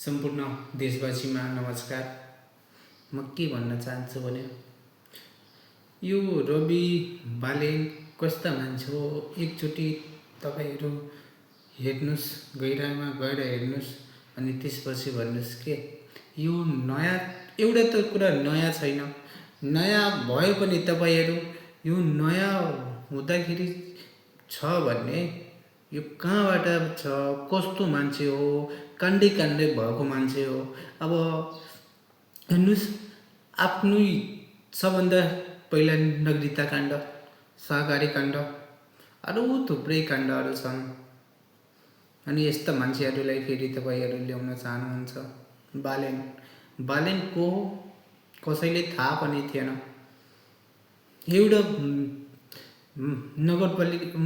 सम्पूर्ण देशवासीमा नमस्कार। म के भन्न चाहन्छु भने यो रवि बालेन कस्ता मान्छे हो एकचोटि तपाईहरू हेर्नुस्, गहिराइमा गएर हेर्नुस् अनि त्यसपछि भन्नुस् के यो नयाँ एउटा त कुरा नयाँ छैन। नयाँ भए पनि तपाईहरू यो नयाँ हुँदाखेरि छ भन्ने यो कहाँबाट छ, कस्तो मान्छे हो, काण्डै काण्डै भएको मान्छे हो। अब हेर्नुस्, आफ्नै सबभन्दा पहिला नागरिकता काण्ड, सहकारी काण्ड, अरू थुप्रै काण्डहरू छन्। अनि यस्ता मान्छेहरूलाई फेरि तपाईँहरू ल्याउन चाहनुहुन्छ। बालेन को हो कसैले थाहा पनि थिएन। एउटा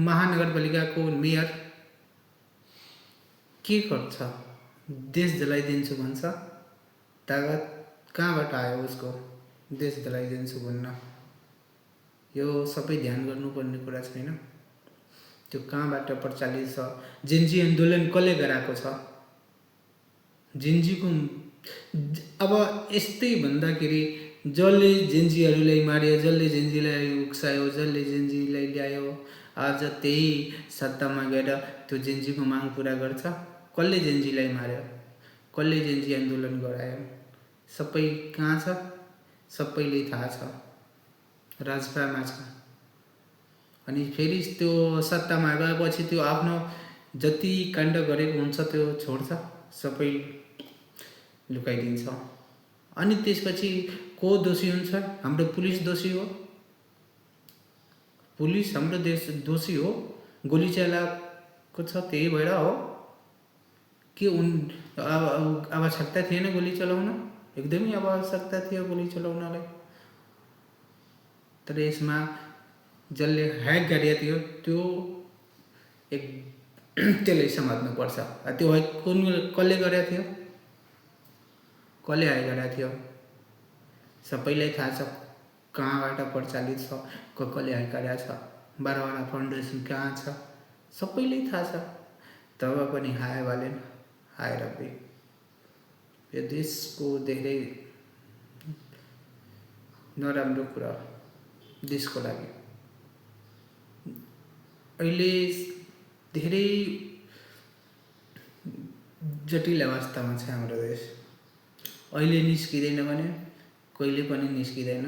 महानगरपालिकाको मेयर के गर्छ, देश जलाइदिन्छु भन्छ। तागत कहाँबाट आयो उसको देश जलाइदिन्छु भन्न? यो सबै ध्यान गर्नुपर्ने कुरा छैन? त्यो कहाँबाट प्रचलित छ? जेन्जी आन्दोलन कसले गराएको छ? जेन्जीको अब यस्तै भन्दाखेरि जसले जेन्जीहरूलाई मार्यो, जसले जेन्जीलाई उक्सायो, जसले जेन्जीलाई ल्यायो, आज त्यही सत्तामा गएर त्यो जेन्जीको माग पुरा गर्छ। कसले जेन्जीलाई मार्यो, कसले जेन्जी आन्दोलन गरायो, सबै कहाँ छ? सबैले थाहा छ, राजपामा छ। अनि फेरि त्यो सत्तामा गएपछि त्यो आफ्नो जति काण्ड गरेको हुन्छ त्यो छोड्छ, सबै लुकाइदिन्छ। अनि त्यसपछि को दोषी हुन्छ? हाम्रो पुलिस दोषी हो। पुलिस हाम्रो देश दोषी हो। गोली चलाएको छ त्यही भएर हो कि आवश्यकता थिएन गोली चलाउन? एकदमै आवश्यकता थियो गोली चलाउनलाई। तर यसमा जसले ह्याक गरेको थियो त्यो त्यसलाई समात्नुपर्छ। त्यो ह्याक कसले गरेको थियो, कसले ह्याक गरेको थियो? सबैलाई थाहा छ कहाँबाट प्रचलित छ, कसले ह्याक गरेको छ, बाह्रवटा फाउन्डेसन कहाँ छ, सबैलाई थाहा छ। तब पनि हाय बालेन, हाय रवि, यो देशको धेरै नराम्रो कुरा देशको लागि। अहिले धेरै जटिल अवस्थामा छ हाम्रो देश। अहिले निस्किँदैन भने कहिले पनि निस्किँदैन।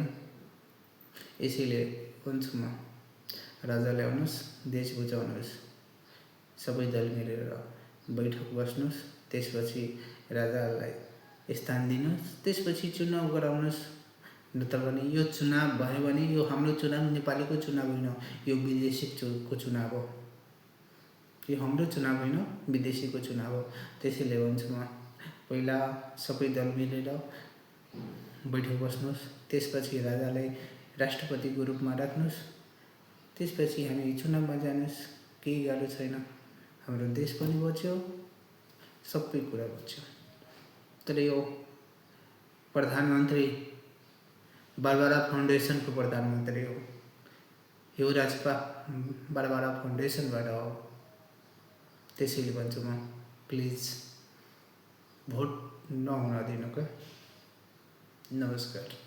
यसैले भन्छु म, राजा ल्याउनुहोस्, देश बुझाउनुहोस्, सबै दल मिलेर बैठक बस्नुहोस्, त्यसपछि राजालाई स्थान दिनुहोस्, त्यसपछि चुनाव गराउनुहोस्। नत्र भने यो चुनाव भयो भने यो हाम्रो चुनाव नेपालीको चुनाव होइन, यो विदेशीको चुनाव हो। यो हाम्रो चुनाव होइन, विदेशीको चुनाव हो। त्यसैले भन्छु म, पहिला सबै दल मिलेर बैठक बस्नुहोस्, त्यसपछि राजालाई राष्ट्रपतिको रूपमा राख्नुहोस्, त्यसपछि हामी चुनावमा जानुहोस्। केही गाह्रो छैन। हाम्रो देश पनि बच्यो, सबै कुरा बच्यो। तर यो प्रधानमन्त्री बारबारा फाउन्डेसनको प्रधानमन्त्री हो। यो राजपा बारबारा फाउन्डेसनबाट हो। त्यसैले भन्छु म, प्लिज भोट नहुन दिनु क्या। नमस्कार।